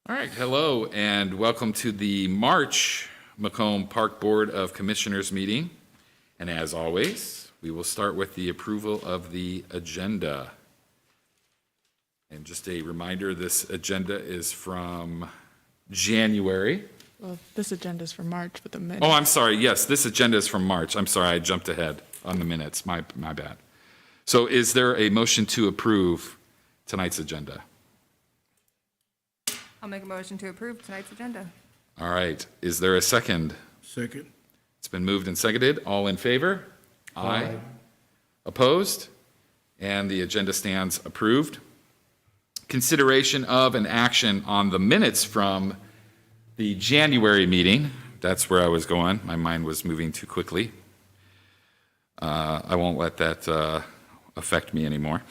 All right, hello and welcome to the March Macomb Park Board of Commissioners meeting. And as always, we will start with the approval of the agenda. And just a reminder, this agenda is from January. Well, this agenda is for March, but the minutes. Oh, I'm sorry, yes, this agenda is from March. I'm sorry, I jumped ahead on the minutes, my bad. So is there a motion to approve tonight's agenda? I'll make a motion to approve tonight's agenda. All right, is there a second? Second. It's been moved and seconded. All in favor? Aye. Opposed? And the agenda stands approved. Consideration of an action on the minutes from the January meeting. That's where I was going. My mind was moving too quickly. I won't let that affect me anymore.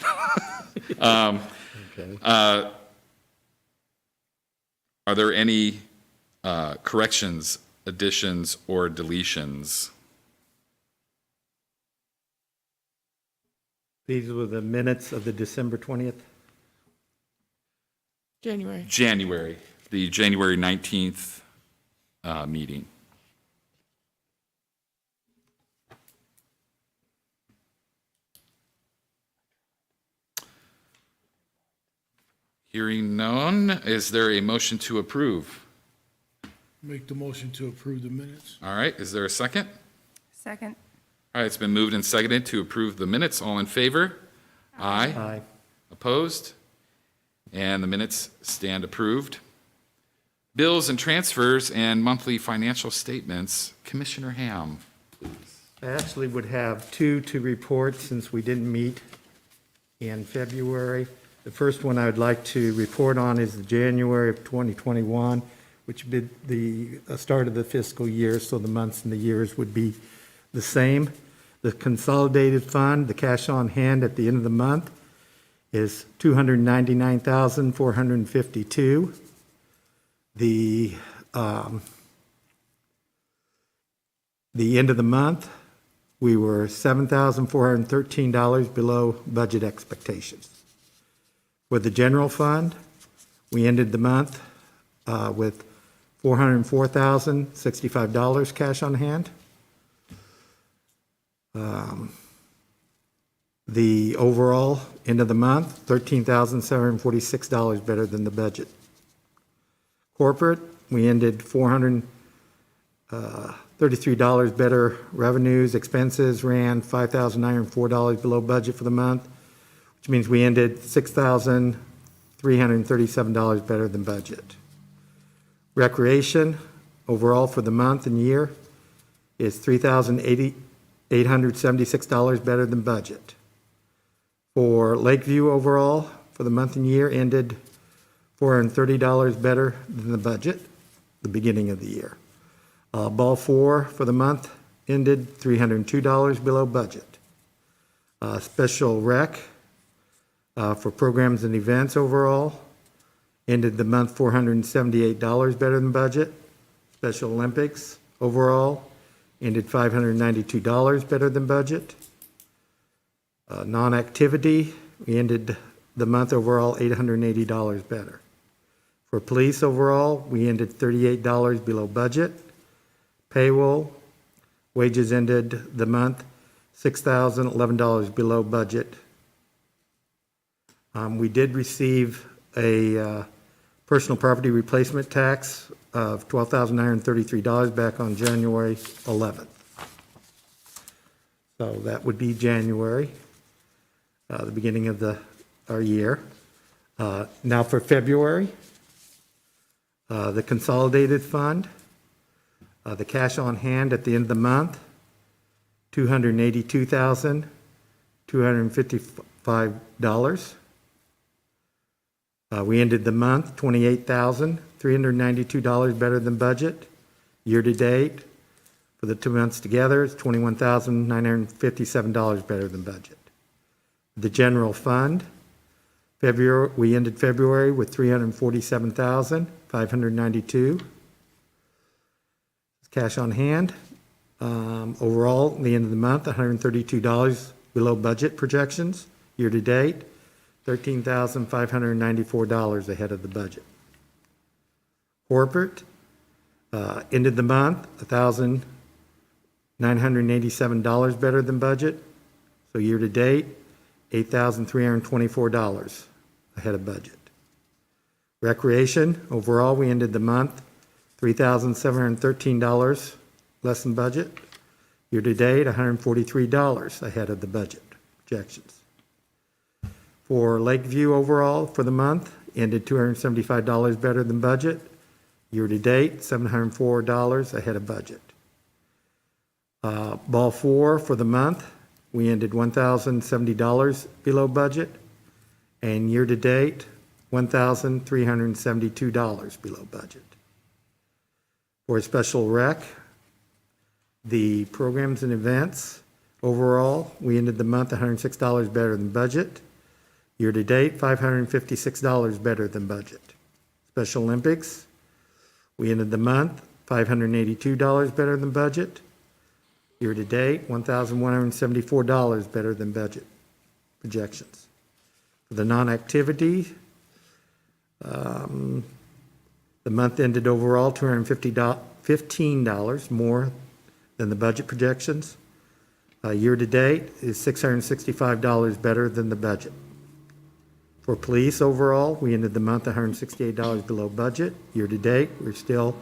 Okay. Are there any corrections, additions, or deletions? These were the minutes of the December 20th. January. The January 19th meeting. Hearing none, is there a motion to approve? Make the motion to approve the minutes. All right, is there a second? Second. All right, it's been moved and seconded to approve the minutes. All in favor? Aye. Aye. Opposed? And the minutes stand approved. Bills and transfers and monthly financial statements. Commissioner Ham, please. I actually would have two to report since we didn't meet in February. The first one I would like to report on is the January of 2021, which would be the start of the fiscal year, so the months and the years would be the same. The consolidated fund, the cash on hand at the end of the month, is $299,452. The end of the month, we were $7,413 below budget expectations. For the general fund, we ended the month with $404,065 cash on hand. The overall end of the month, $13,746 better than the budget. Corporate, we ended $433 better revenues. Expenses ran $5,904 below budget for the month, which means we ended $6,337 better than budget. Recreation, overall for the month and year, is $3,876 better than budget. For Lakeview overall, for the month and year, ended $430 better than the budget, the beginning of the year. Ball 4 for the month ended $302 below budget. Special rec for programs and events overall ended the month $478 better than budget. Special Olympics overall ended $592 better than budget. Non-activity, we ended the month overall $880 better. For police overall, we ended $38 below budget. Payroll, wages ended the month $6,011 below budget. We did receive a personal property replacement tax of $12,933 back on January 11th. So that would be January, the beginning of our year. Now for February, the consolidated fund, the cash on hand at the end of the month, $282,255. We ended the month $28,392 better than budget. Year to date, for the 2 months together, it's $21,957 better than budget. The general fund, we ended February with $347,592. Cash on hand. Overall, at the end of the month, $132 below budget projections. Year to date, $13,594 ahead of the budget. Corporate ended the month $1,987 better than budget. So year-to-date, $8,324 ahead of budget. Recreation, overall, we ended the month $3,713 less than budget. Year-to-date, $143 ahead of the budget projections. For Lakeview overall, for the month, ended $275 better than budget. Year-to-date, $704 ahead of budget. Ball 4 for the month, we ended $1,070 below budget, and year-to-date, $1,372 below budget. For special rec, the programs and events, overall, we ended the month $106 better than budget. Year-to-date, $556 better than budget. Special Olympics, we ended the month $582 better than budget. Year-to-date, $1,174 better than budget projections. For the non-activity, the month ended overall $215 more than the budget projections. Year-to-date is $665 better than the budget. For police overall, we ended the month $168 below budget. Year-to-date, we're still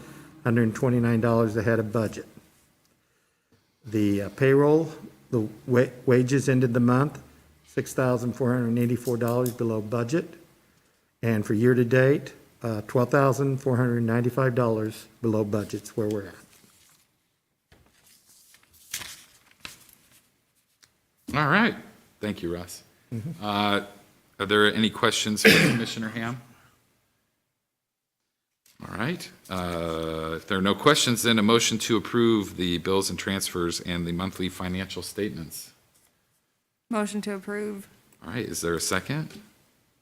$129 ahead of budget. The payroll, the wages ended the month $6,484 below budget. And for year-to-date, $12,495 below budget's where we're at. All right. Thank you, Russ. Are there any questions for Commissioner Ham? All right. If there are no questions, then a motion to approve the bills and transfers and the monthly financial statements. Motion to approve. All right. Is there a second?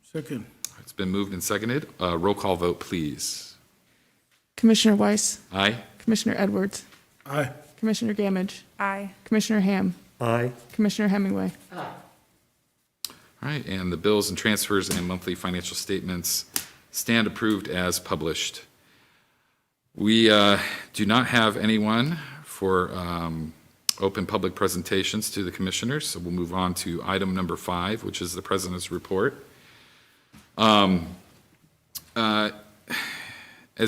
Second. It's been moved and seconded. Roll call vote, please. Commissioner Weiss, Aye. Commissioner Edwards, Aye. Commissioner Gamage, Aye. Commissioner Ham, Aye. Commissioner Hemingway. All right. And the bills and transfers and monthly financial statements stand approved as published. We do not have anyone for open public presentations to the commissioners, so we'll move on to item number 5, which is the president's report. As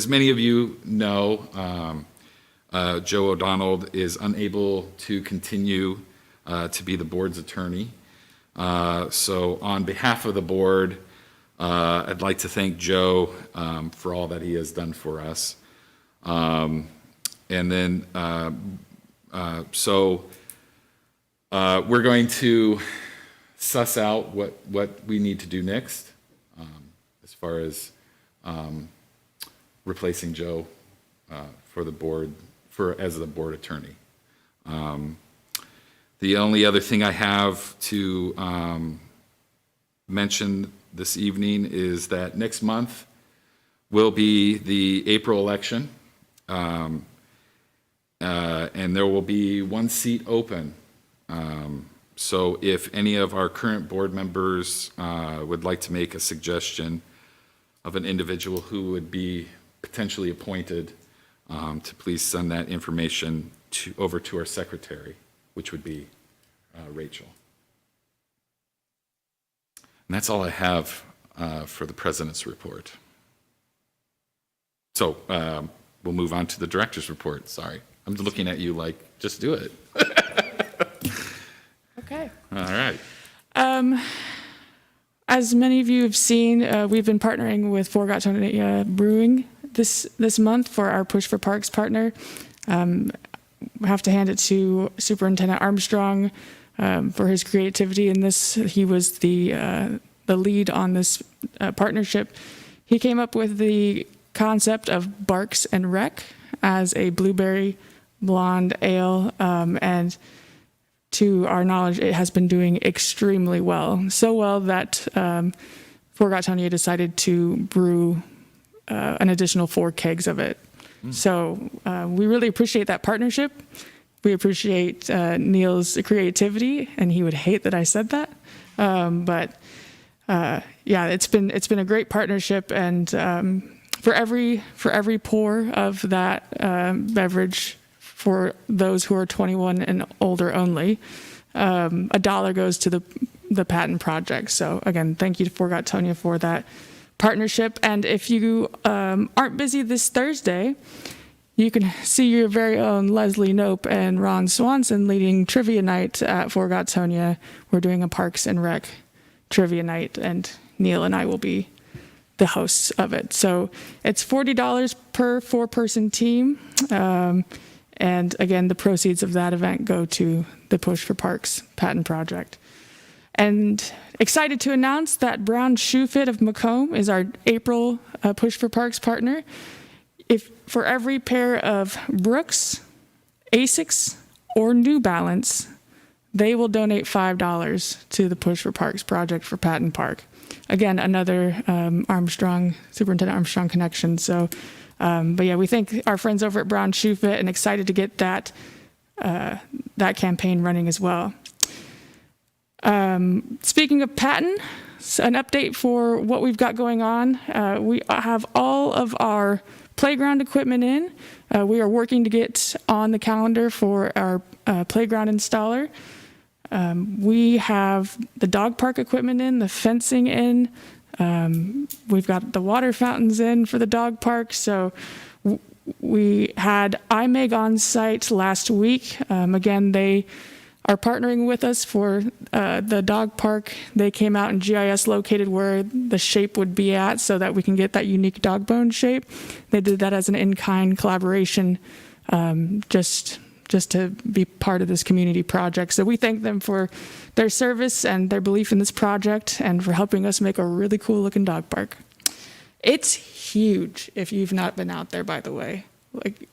many of you know, Joe O'Donnell is unable to continue to be the board's attorney. So on behalf of the board, I'd like to thank Joe for all that he has done for us. And then, we're going to suss out what we need to do next as far as replacing Joe for the board, as the board attorney. The only other thing I have to mention this evening is that next month will be the April election, and there will be one seat open. So if any of our current board members would like to make a suggestion of an individual who would be potentially appointed, to please send that information over to our secretary, which would be Rachel. And that's all I have for the president's report. So we'll move on to the director's report. Sorry, I'm looking at you like, just do it. Okay. All right. As many of you have seen, we've been partnering with Fort Gatonia Brewing this month for our Push for Parks partner. We have to hand it to Superintendent Armstrong for his creativity in this. He was the lead on this partnership. He came up with the concept of Barks and Rec as a blueberry blonde ale, and to our knowledge, it has been doing extremely well. So well that Fort Gatonia decided to brew an additional 4 kegs of it. So we really appreciate that partnership. We appreciate Neil's creativity, and he would hate that I said that. But yeah, it's been a great partnership, and for every pour of that beverage for those who are 21 and older only, $1 goes to the Patton project. So again, thank you to Fort Gottonia for that partnership. And if you aren't busy this Thursday, you can see your very own Leslie Nope and Ron Swanson leading trivia night at Fort Gottonia. We're doing a Parks and Rec trivia night, and Neil and I will be the hosts of it. So it's $40 per 4-person team. And again, the proceeds of that event go to the Push for Parks Patton project. And excited to announce that Brown Shoe Fit of Macomb is our April Push for Parks partner. If for every pair of Brooks, Asics, or New Balance, they will donate $5 to the Push for Parks project for Patton Park. Again, another Superintendent Armstrong connection. So, but yeah, we thank our friends over at Brown Shoe Fit and excited to get that campaign running as well. Speaking of Patton, an update for what we've got going on. We have all of our playground equipment in. We are working to get on the calendar for our playground installer. We have the dog park equipment in, the fencing in. We've got the water fountains in for the dog park. So we had IMEG on site last week. Again, they are partnering with us for the dog park. They came out and GIS located where the shape would be at so that we can get that unique dog bone shape. They did that as an in-kind collaboration, just to be part of this community project. So we thank them for their service and their belief in this project and for helping us make a really cool looking dog park. It's huge if you've not been out there, by the way. Like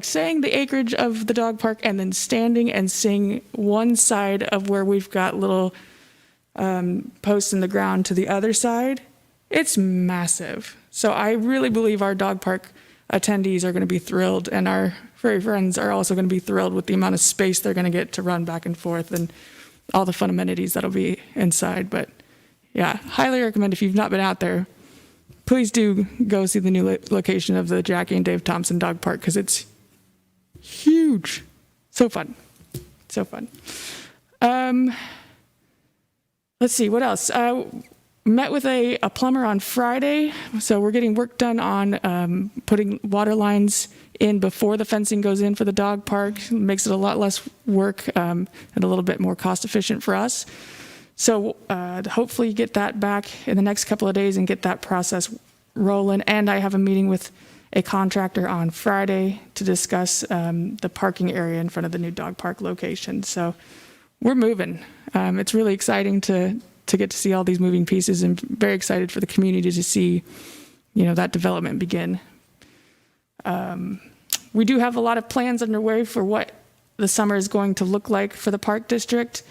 saying the acreage of the dog park and then standing and seeing one side of where we've got little posts in the ground to the other side, it's massive. So I really believe our dog park attendees are going to be thrilled, and our furry friends are also going to be thrilled with the amount of space they're going to get to run back and forth and all the fun amenities that'll be inside. But yeah, highly recommend if you've not been out there, please do go see the new location of the Jackie and Dave Thompson Dog Park because it's huge. So fun. So fun. Let's see, what else? Met with a plumber on Friday. So we're getting work done on putting water lines in before the fencing goes in for the dog park. It makes it a lot less work and a little bit more cost efficient for us. So hopefully get that back in the next couple of days and get that process rolling. And I have a meeting with a contractor on Friday to discuss the parking area in front of the new dog park location. So we're moving. It's really exciting to get to see all these moving pieces, and very excited for the community to see, that development begin. We do have a lot of plans underway for what the summer is going to look like for the Park District.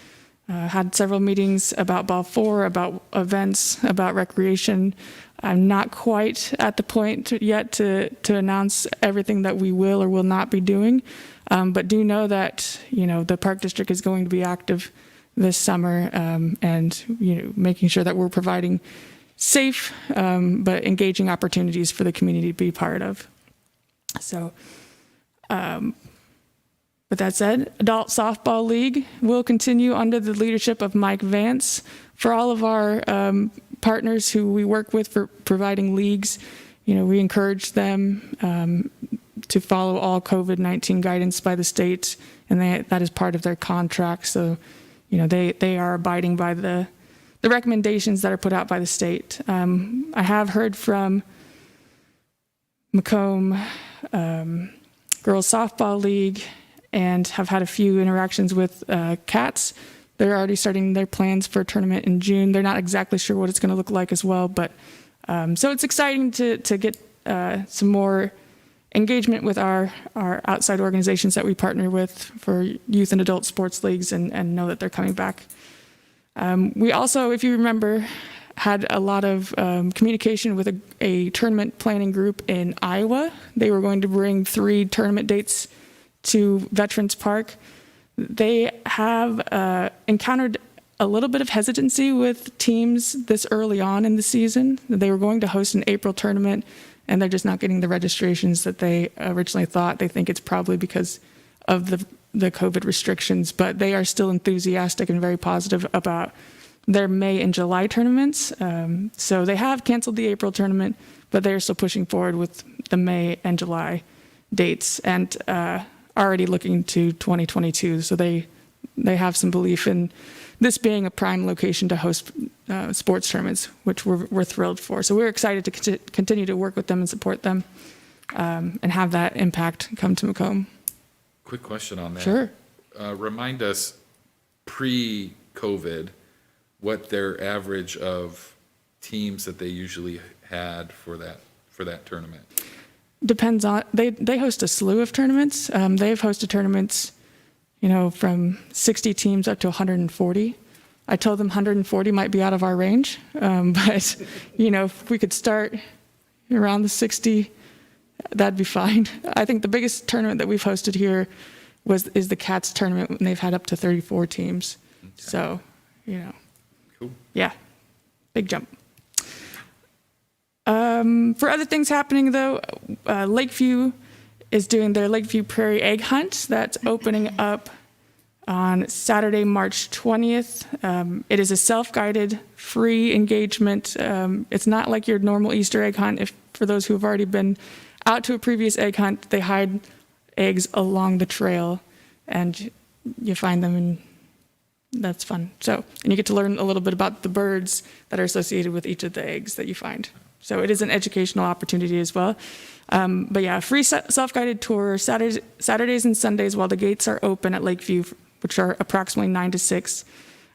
Had several meetings about Ball 4, about events, about recreation. I'm not quite at the point yet to announce everything that we will or will not be doing, but do know that, the Park District is going to be active this summer, and making sure that we're providing safe but engaging opportunities for the community to be part of. So, with that said, Adult Softball League will continue under the leadership of Mike Vance. For all of our partners who we work with for providing leagues, we encourage them to follow all COVID-19 guidance by the state, and that is part of their contract. So, they are abiding by the recommendations that are put out by the state. I have heard from Macomb Girls Softball League and have had a few interactions with Cats. They're already starting their plans for a tournament in June. They're not exactly sure what it's going to look like as well, but so it's exciting to get some more engagement with our outside organizations that we partner with for youth and adult sports leagues, and know that they're coming back. We also, if you remember, had a lot of communication with a tournament planning group in Iowa. They were going to bring 3 tournament dates to Veterans Park. They have encountered a little bit of hesitancy with teams this early on in the season. They were going to host an April tournament, and they're just not getting the registrations that they originally thought. They think it's probably because of the COVID restrictions, but they are still enthusiastic and very positive about their May and July tournaments. So they have canceled the April tournament, but they're still pushing forward with the May and July dates and already looking to 2022. So they have some belief in this being a prime location to host sports tournaments, which we're thrilled for. So we're excited to continue to work with them and support them and have that impact come to Macomb. Quick question on that. Sure. Remind us, pre-COVID, what their average of teams that they usually had for that tournament. Depends on, they host a slew of tournaments. They've hosted tournaments, from 60 teams up to 140. I told them 140 might be out of our range, but if we could start around the 60, that'd be fine. I think the biggest tournament that we've hosted here is the Cats tournament, and they've had up to 34 teams. Okay. So, Cool. Yeah, big jump. For other things happening, though, Lakeview is doing their Lakeview Prairie Egg Hunt. That's opening up on Saturday, March 20th. It is a self-guided, free engagement. It's not like your normal Easter egg hunt. For those who have already been out to a previous egg hunt, they hide eggs along the trail, and you find them, and that's fun. And you get to learn a little bit about the birds that are associated with each of the eggs that you find. So it is an educational opportunity as well. But yeah, free self-guided tour Saturdays and Sundays while the gates are open at Lakeview, which are approximately 9 to 6,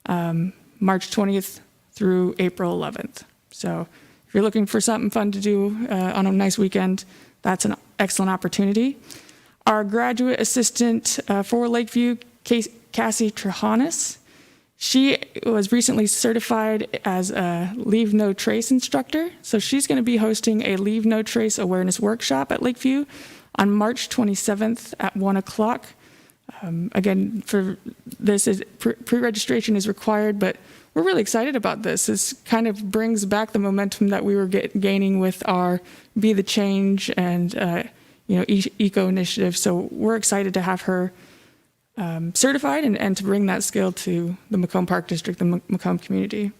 March 20th through April 11th. So if you're looking for something fun to do on a nice weekend, that's an excellent opportunity. Our graduate assistant for Lakeview, Cassie Trahanis, she was recently certified as a Leave No Trace instructor. So she's going to be hosting a Leave No Trace awareness workshop at Lakeview on March 27th at 1 o'clock. Again, for this, pre-registration is required, but we're really excited about this. This kind of brings back the momentum that we were gaining with our Be the Change and eco initiative. So we're excited to have her certified and to bring that skill to the Macomb Park District, the Macomb community.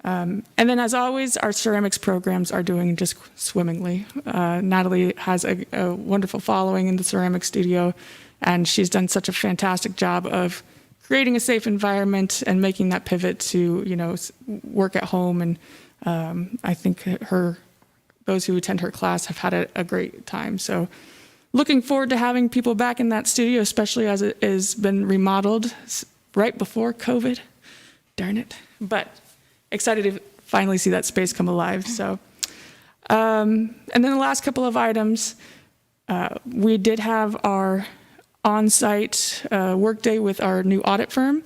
And then, as always, our ceramics programs are doing just swimmingly. Natalie has a wonderful following in the ceramics studio, and she's done such a fantastic job of creating a safe environment and making that pivot to, work at home. And I think those who attend her class have had a great time. So looking forward to having people back in that studio, especially as it has been remodeled right before COVID. Darn it. But excited to finally see that space come alive. So, and then the last couple of items, we did have our on-site workday with our new audit firm.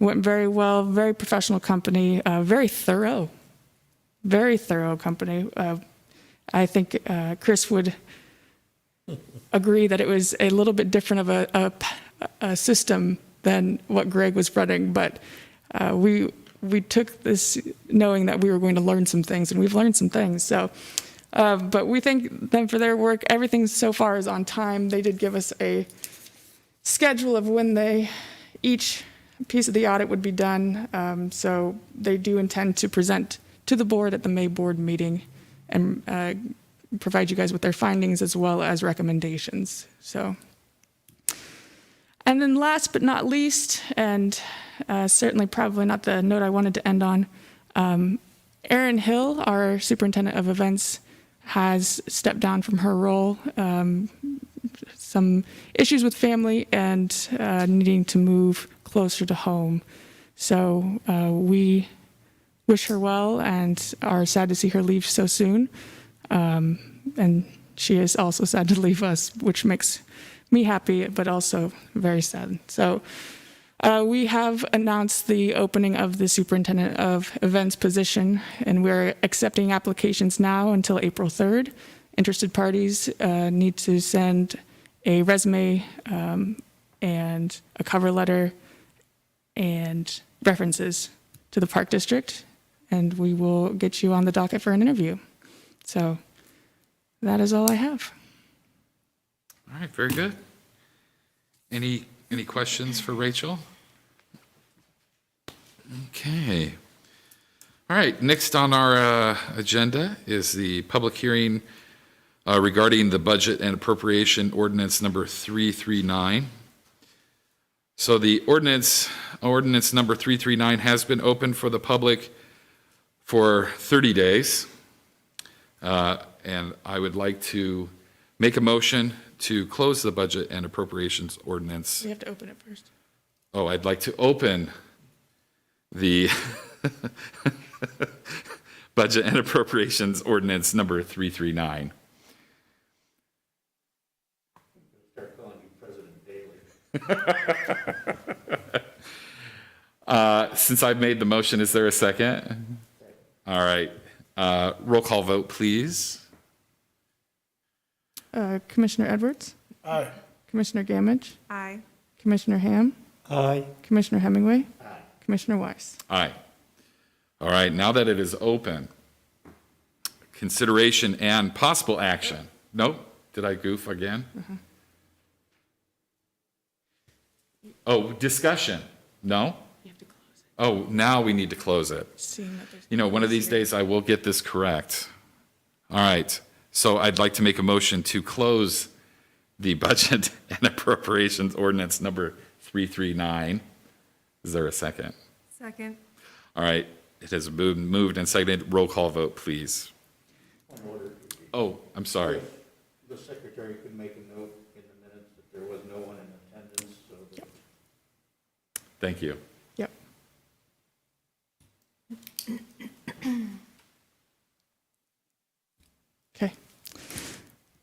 Went very well, very professional company, very thorough company. I think Chris would agree that it was a little bit different of a system than what Greg was running, but we took this knowing that we were going to learn some things, and we've learned some things. So, but we thank them for their work. Everything so far is on time. They did give us a schedule of when each piece of the audit would be done. So they do intend to present to the board at the May board meeting and provide you guys with their findings as well as recommendations. So, and then last but not least, and certainly probably not the note I wanted to end on, Erin Hill, our Superintendent of Events, has stepped down from her role. Some issues with family and needing to move closer to home. So we wish her well and are sad to see her leave so soon. And she is also sad to leave us, which makes me happy, but also very sad. So we have announced the opening of the Superintendent of Events position, and we're accepting applications now until April 3rd. Interested parties need to send a resume and a cover letter and references to the Park District, and we will get you on the docket for an interview. So that is all I have. All right, very good. Any questions for Rachel? Okay. All right, next on our agenda is the public hearing regarding the budget and appropriation ordinance number 339. So the ordinance number 339 has been open for the public for 30 days. And I would like to make a motion to close the budget and appropriations ordinance. We have to open it first. Oh, I'd like to open the budget and appropriations ordinance number 339. Start calling you President Daly. Since I've made the motion, is there a second? All right. Roll call vote, please. Commissioner Edwards? Aye. Commissioner Gamage? Aye. Commissioner Ham? Aye. Commissioner Hemingway? Commissioner Weiss? Aye. All right, now that it is open, consideration and possible action. Nope, did I goof again? Oh, discussion. No? You have to close it. Oh, now we need to close it. Seeing that there's. You know, one of these days I will get this correct. All right, so I'd like to make a motion to close the budget and appropriations ordinance number 339. Is there a second? Second. All right, it has been moved and seconded. Roll call vote, please. Point of order. Oh, I'm sorry. The secretary could make a note in the minutes that there was no one in attendance, so that Thank you. Yep. Okay.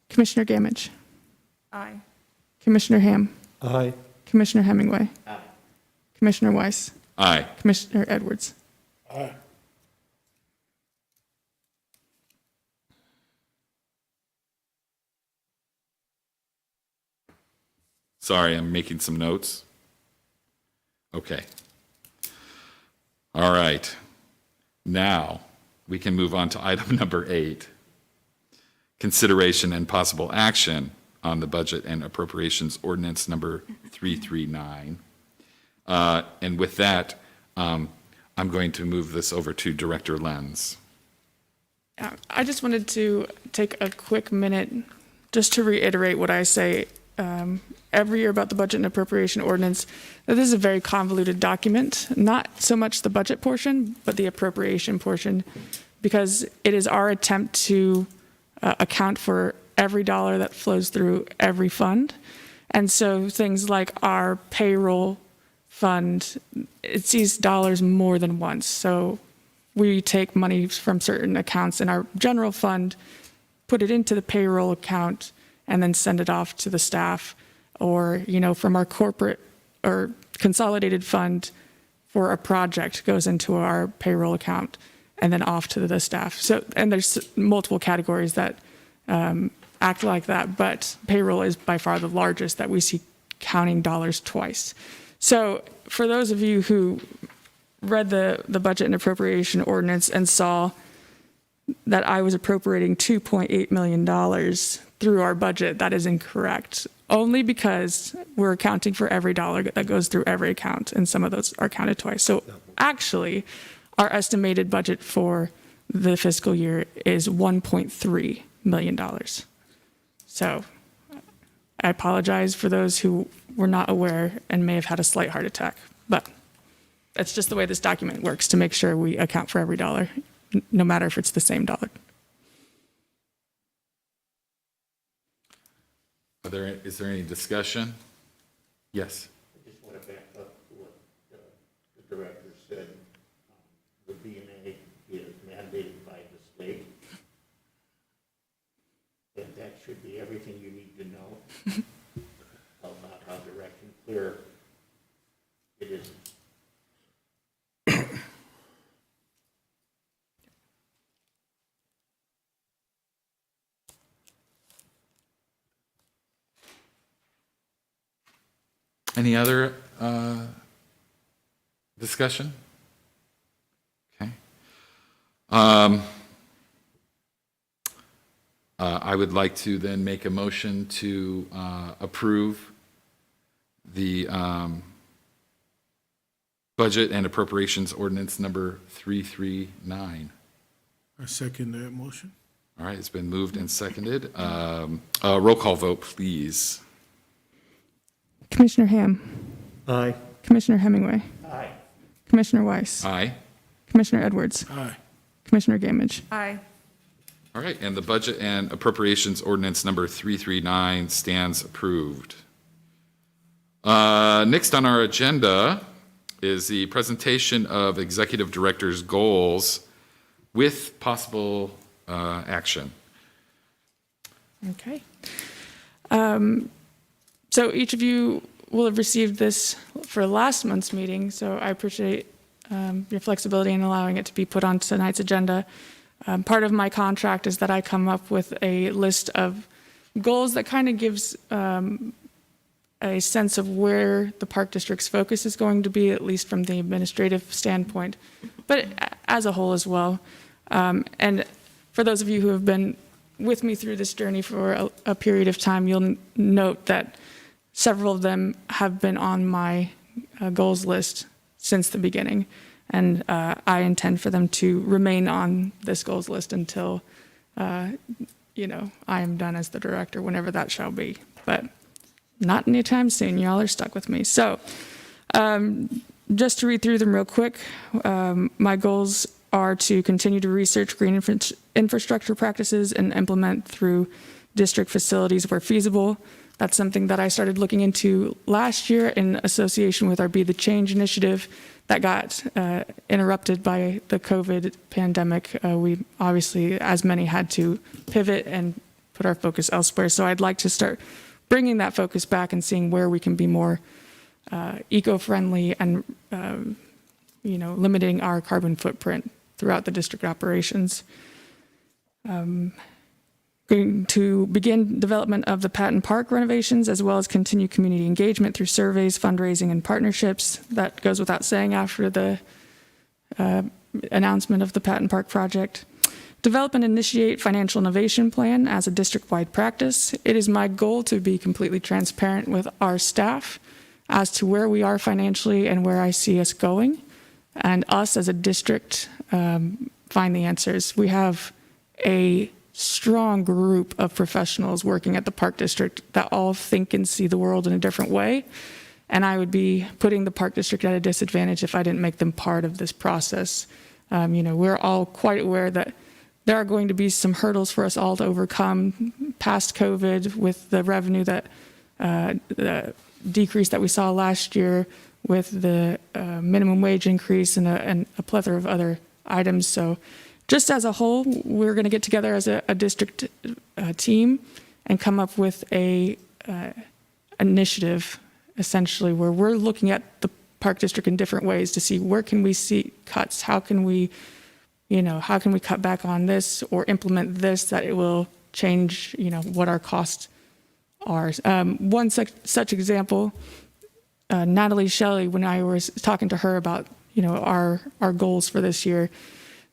Commissioner Gamage? Aye. Commissioner Ham? Aye. Commissioner Hemingway? Aye. Commissioner Weiss? Aye. Commissioner Edwards? Aye. Sorry, I'm making some notes. Okay. All right. Now, we can move on to item number 8. Consideration and possible action on the budget and appropriations ordinance number 339. And with that, I'm going to move this over to Director Lenz. I just wanted to take a quick minute just to reiterate what I say every year about the budget and appropriation ordinance, that this is a very convoluted document, not so much the budget portion, but the appropriation portion, because it is our attempt to account for every dollar that flows through every fund. And so things like our payroll fund, it sees dollars more than once. So we take money from certain accounts in our general fund, put it into the payroll account, and then send it off to the staff, or, you know, from our corporate or consolidated fund for a project goes into our payroll account and then off to the staff. So, and there's multiple categories that act like that, but payroll is by far the largest that we see counting dollars twice. So for those of you who read the budget and appropriation ordinance and saw that I was appropriating $2.8 million through our budget, that is incorrect. Only because we're accounting for every dollar that goes through every account, and some of those are counted twice. So actually, our estimated budget for the fiscal year is $1.3 million. So I apologize for those who were not aware and may have had a slight heart attack, but that's just the way this document works, to make sure we account for every dollar, no matter if it's the same dollar. Is there any discussion? Yes. I just want to back up to what the director said. The B&A is mandated by the state. And that should be everything you need to know about how direct and clear it is. Any other Discussion? Okay. I would like to then make a motion to approve the budget and appropriations ordinance number 339. I second that motion. All right, it's been moved and seconded. Roll call vote, please. Commissioner Ham, Aye. Commissioner Hemingway, Aye. Commissioner Weiss, Aye. Commissioner Edwards, Aye. Commissioner Gamage. Aye. All right, and the budget and appropriations ordinance number 339 stands approved. Next on our agenda is the presentation of executive director's goals with possible action. Okay. So each of you will have received this for last month's meeting, so I appreciate your flexibility in allowing it to be put on tonight's agenda. Part of my contract is that I come up with a list of goals that kind of gives a sense of where the Park District's focus is going to be, at least from the administrative standpoint, but as a whole as well. And for those of you who have been with me through this journey for a period of time, you'll note that several of them have been on my goals list since the beginning. And I intend for them to remain on this goals list until, I am done as the director, whenever that shall be. But not anytime soon. Y'all are stuck with me. So just to read through them real quick, my goals are to continue to research green infrastructure practices and implement through district facilities where feasible. That's something that I started looking into last year in association with our Be the Change initiative that got interrupted by the COVID pandemic. We obviously, as many, had to pivot and put our focus elsewhere. So I'd like to start bringing that focus back and seeing where we can be more eco-friendly and limiting our carbon footprint throughout the district operations. Going to begin development of the Patton Park renovations, as well as continue community engagement through surveys, fundraising, and partnerships. That goes without saying after the announcement of the Patton Park project. Develop and initiate financial innovation plan as a district-wide practice. It is my goal to be completely transparent with our staff as to where we are financially and where I see us going, and us as a district find the answers. We have a strong group of professionals working at the Park District that all think and see the world in a different way, and I would be putting the Park District at a disadvantage if I didn't make them part of this process. We're all quite aware that there are going to be some hurdles for us all to overcome past COVID, with the revenue that the decrease that we saw last year, with the minimum wage increase and a plethora of other items. So just as a whole, we're going to get together as a district team and come up with a initiative, essentially, where we're looking at the Park District in different ways to see where can we see cuts, how can we cut back on this or implement this that it will change, what our costs are. One such example, Natalie Shelley, when I was talking to her about, our goals for this year,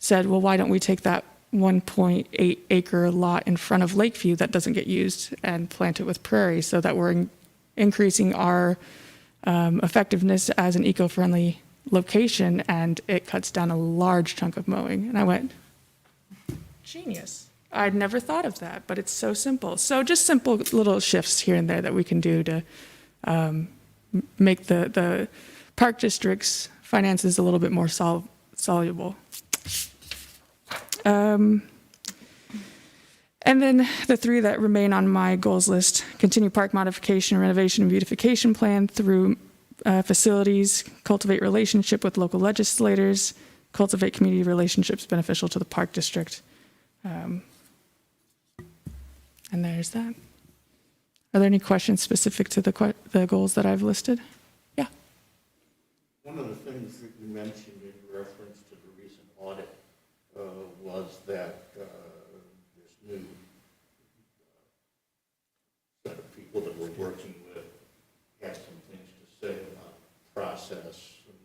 said, well, why don't we take that 1.8 acre lot in front of Lakeview that doesn't get used and plant it with prairie, so that we're increasing our effectiveness as an eco-friendly location, and it cuts down a large chunk of mowing. And I went, genius. I'd never thought of that, but it's so simple. So just simple little shifts here and there that we can do to make the Park District's finances a little bit more soluble. And then the three that remain on my goals list: continue park modification, renovation, and beautification plan through facilities, cultivate relationship with local legislators, cultivate community relationships beneficial to the Park District. And there's that. Are there any questions specific to the goals that I've listed? Yeah. One of the things that you mentioned in reference to the recent audit was that this new set of people that we're working with had some things to say about process and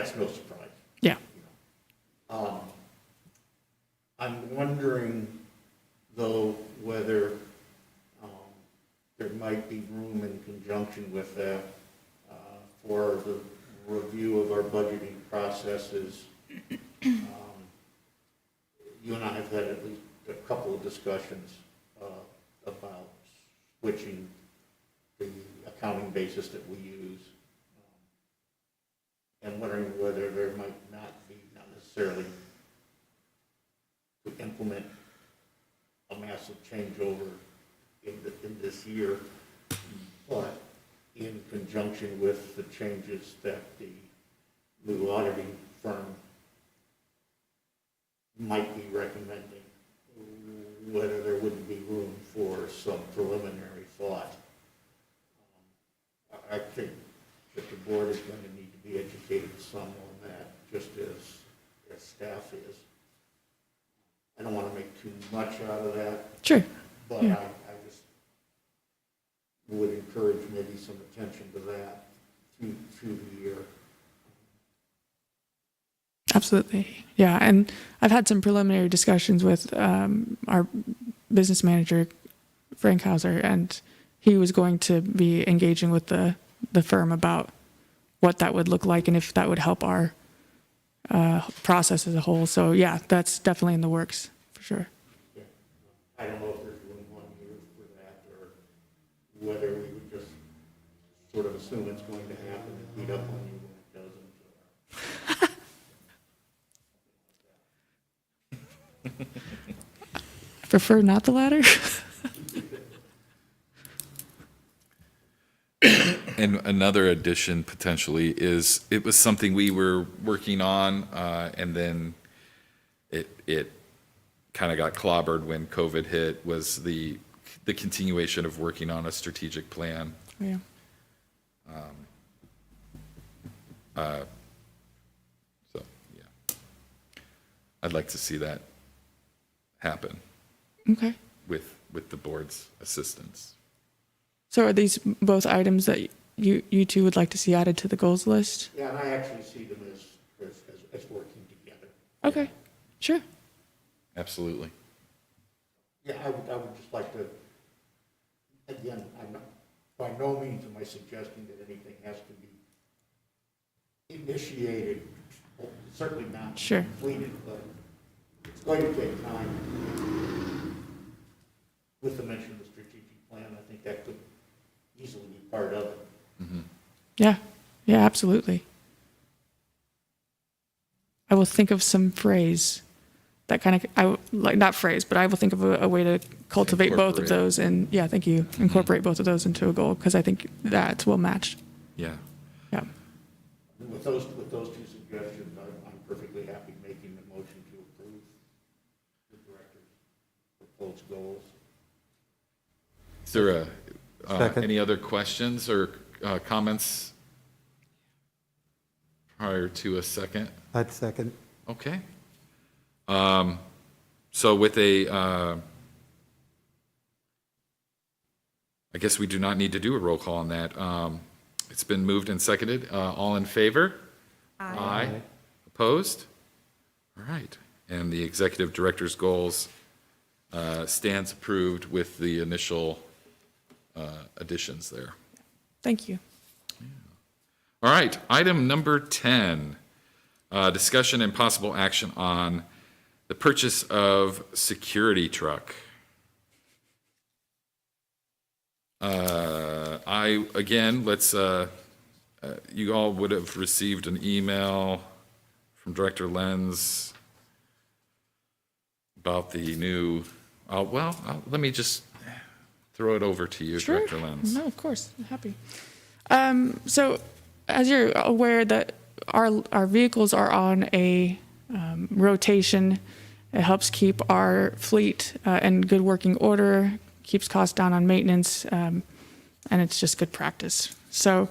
that's no surprise. Yeah. I'm wondering, though, whether there might be room in conjunction with that for the review of our budgeting processes. You and I have had at least a couple of discussions about switching the accounting basis that we use, and wondering whether there might not necessarily to implement a massive changeover in this year, but in conjunction with the changes that the new auditing firm might be recommending, whether there wouldn't be room for some preliminary thought. I think that the board is going to need to be educated some on that, just as staff is. I don't want to make too much out of that, Sure. but Yeah. I just would encourage maybe some attention to that through the year. Absolutely. Yeah. And I've had some preliminary discussions with our business manager, Frank Hauser, and he was going to be engaging with the firm about what that would look like and if that would help our process as a whole. So yeah, that's definitely in the works for sure. Yeah. I don't know if there's room 1 year for that, or whether we would just sort of assume it's going to happen and beat up on you when it doesn't. I prefer not the latter. And another addition potentially is, it was something we were working on, and then it kind of got clobbered when COVID hit, was the continuation of working on a strategic plan. Yeah. So, yeah. I'd like to see that happen Okay. with the board's assistance. So are these both items that you two would like to see added to the goals list? Yeah, and I actually see them as working together. Okay. Sure. Absolutely. Yeah, I would just like to, again, by no means am I suggesting that anything has to be initiated, certainly not Sure. completed, but it's going to take time. With the mention of the strategic plan, I think that could easily be part of it. Yeah. Yeah, absolutely. I will think of some phrase that kind of, not phrase, but I will think of a way to cultivate both of Incorporate. those and, yeah, thank you. Incorporate both of those into a goal because I think that's well matched. Yeah. Yeah. With those two suggestions, I'm perfectly happy making the motion to approve the director's proposed goals. Is there Second. any other questions or comments prior to a second? I'd second. Okay. So with I guess we do not need to do a roll call on that. It's been moved and seconded. All in favor? Aye. Opposed? All right. And the executive director's goals stands approved with the initial additions there. Thank you. All right, item number 10, discussion and possible action on the purchase of security truck. You all would have received an email from Director Lenz about the new, let me just throw it over to you, Sure. Director Lenz. No, of course. I'm happy. So as you're aware that our vehicles are on a rotation, it helps keep our fleet in good working order, keeps costs down on maintenance, and it's just good practice. So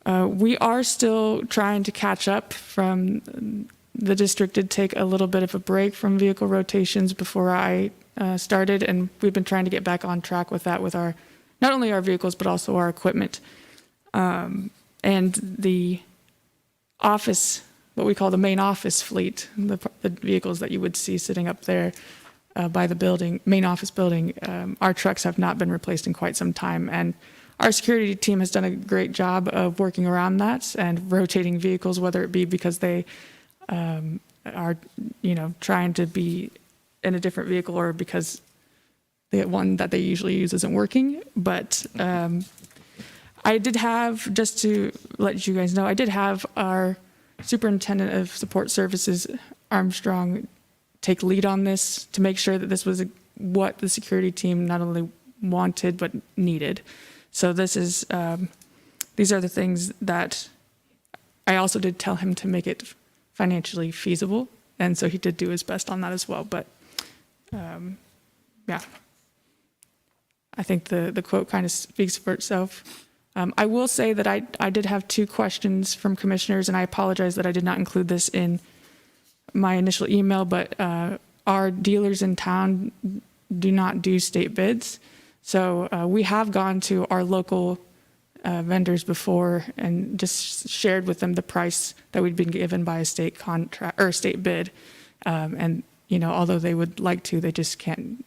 we are still trying to catch up from, the district did take a little bit of a break from vehicle rotations before I started, and we've been trying to get back on track with that with our, not only our vehicles, but also our equipment. And the office what we call the main office fleet, the vehicles that you would see sitting up there by the building, main office building, our trucks have not been replaced in quite some time. And our security team has done a great job of working around that and rotating vehicles, whether it be because they are, trying to be in a different vehicle or because the one that they usually use isn't working. But I did have, just to let you guys know, I did have our Superintendent of Support Services, Armstrong, take lead on this to make sure that this was what the security team not only wanted but needed. So this is, these are the things that I also did tell him to make it financially feasible, and so he did do his best on that as well. But yeah, I think the quote kind of speaks for itself. I will say that I did have 2 questions from commissioners, and I apologize that I did not include this in my initial email, but our dealers in town do not do state bids. So we have gone to our local vendors before and just shared with them the price that we'd been given by a state contract or state bid. And, although they would like to, they just can't,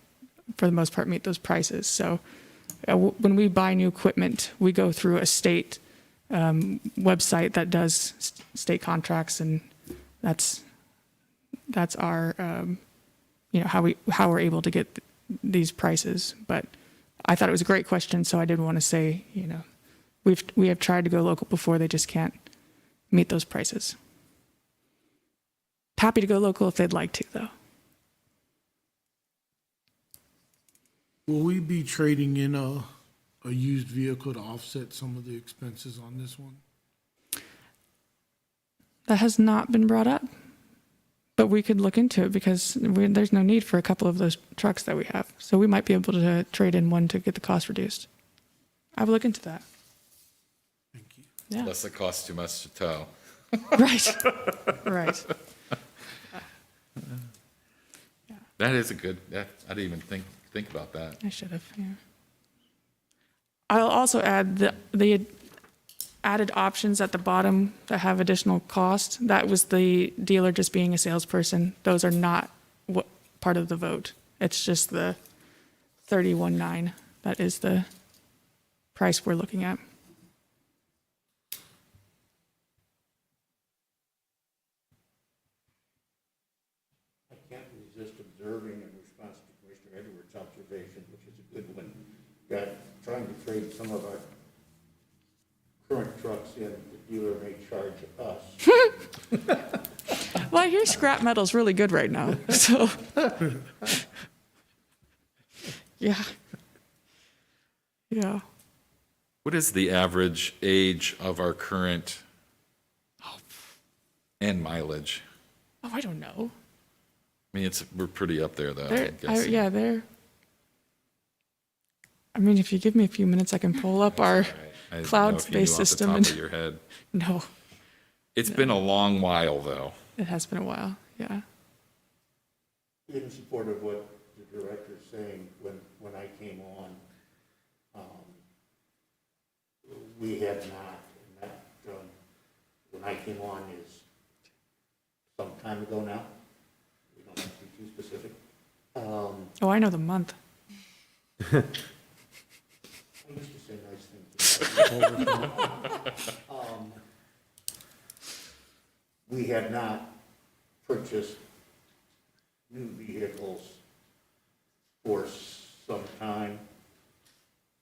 for the most part, meet those prices. So when we buy new equipment, we go through a state website that does state contracts, and that's our, how we're able to get these prices. But I thought it was a great question, so I did want to say, we have tried to go local before, they just can't meet those prices. Happy to go local if they'd like to, though. Will we be trading in a used vehicle to offset some of the expenses on this one? That has not been brought up, but we could look into it because there's no need for a couple of those trucks that we have. So we might be able to trade in one to get the cost reduced. I will look into that. Thank you. Yeah. Unless it costs too much to tow. Right. Right. That is a good, I didn't even think about that. I should have, yeah. I'll also add the added options at the bottom that have additional cost. That was the dealer just being a salesperson. Those are not part of the vote. It's just the 31.9. That is the price we're looking at. I can't resist observing in response to Commissioner Edwards' observation, which is a good one, that trying to trade some of our current trucks in, the dealer may charge us. Well, I hear scrap metal's really good right now, so. Yeah. Yeah. What is the average age of our current and mileage? Oh, I don't know. I mean, we're pretty up there, though. I'm guessing. They're. I mean, if you give me a few minutes, I can pull up our I didn't know if you knew cloud-based off the system. top And of your head. no, It's been a long while, though. it has been a while. Yeah. In support of what the director's saying, when I came on, we had not, and that, when I came on is some time ago now. We don't have to be too specific. Oh, I know the month. I used to say nice things. We had not purchased new vehicles for some time,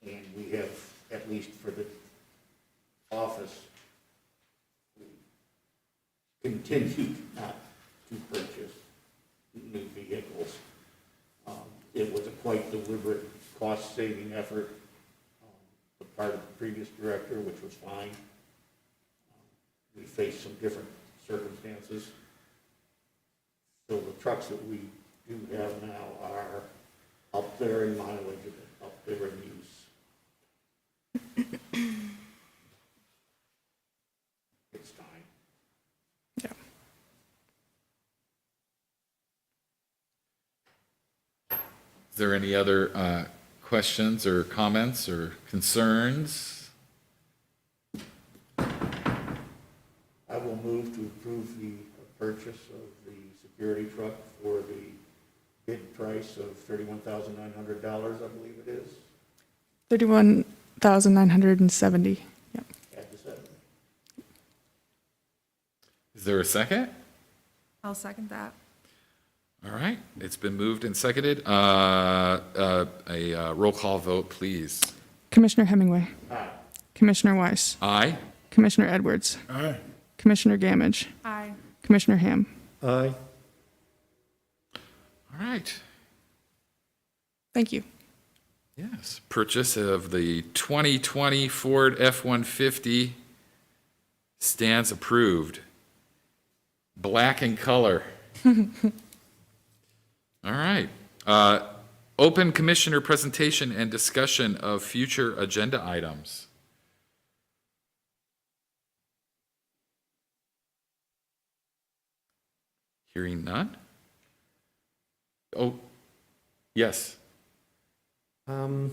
and we have, at least for the office, continued not to purchase new vehicles. It was a quite deliberate cost-saving effort on the part of the previous director, which was fine. We faced some different circumstances. So the trucks that we do have now are up there in mileage and up there in use. It's time. Yeah. Is there any other questions or comments or concerns? I will move to approve the purchase of the security truck for the bid price of $31,900, I believe it is. 31,970. Yep. Add the 70. Is there a second? I'll second that. All right, it's been moved and seconded. A roll call vote, please. Commissioner Hemingway. Aye. Commissioner Weiss. Aye. Commissioner Edwards. Aye. Commissioner Gamage. Aye. Commissioner Ham. Aye. All right. Thank you. Yes, purchase of the 2020 Ford F-150 stands approved. Black in color. All right. Open commissioner presentation and discussion of future agenda items. Hearing none? Oh, yes. I'm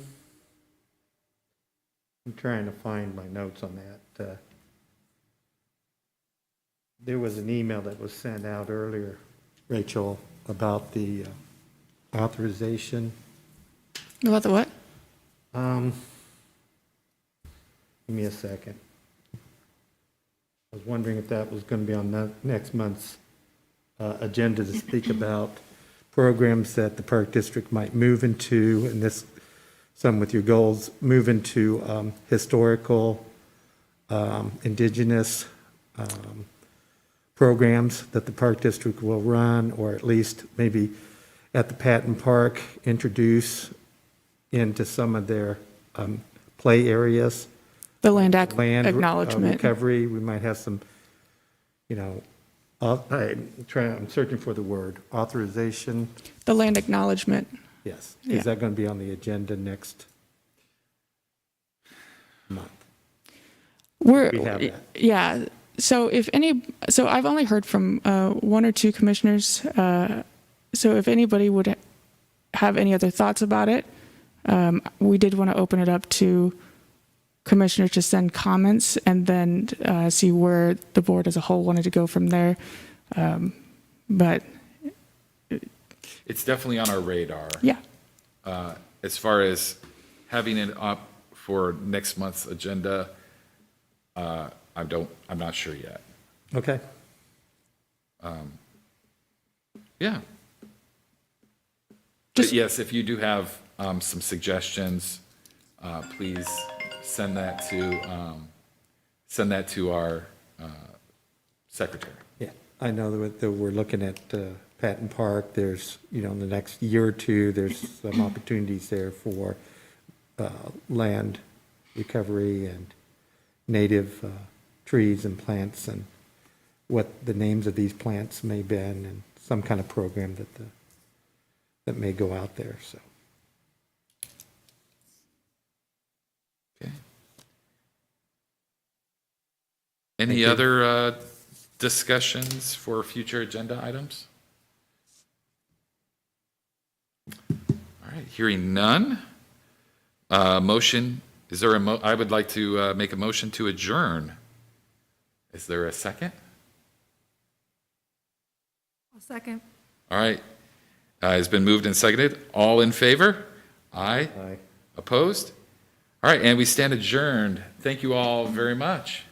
trying to find my notes on that. There was an email that was sent out earlier, Rachel, about the authorization. About the what? Give me a second. I was wondering if that was going to be on next month's agenda to speak about programs that the Park District might move into, and this, some with your goals, move into historical, indigenous programs that the Park District will run, or at least maybe at the Patton Park, introduce into some of their play areas. The land Land acknowledgement. recovery, we might have some, I'm searching for the word, authorization, The land acknowledgement. yes. Yeah. Is that going to be on the agenda next month? We have that. Yeah. So I've only heard from one or two commissioners. So if anybody would have any other thoughts about it, we did want to open it up to commissioners to send comments and then see where the board as a whole wanted to go from there. But It's definitely on our radar. yeah, As far as having it up for next month's agenda, I'm not sure yet. Okay, Yeah. But yes, if you do have some suggestions, please send that to our secretary. yeah. I know that we're looking at Patton Park, there's, in the next year or two, there's some opportunities there for land recovery and native trees and plants, and what the names of these plants may have been, and some kind of program that may go out there, so. Okay. Any other discussions for future agenda items? All right, hearing none. Motion, is there I would like to make a motion to adjourn. Is there a second? I'll second. All right. It's been moved and seconded. All in favor? Aye. Aye. Opposed? All right, and we stand adjourned. Thank you all very much.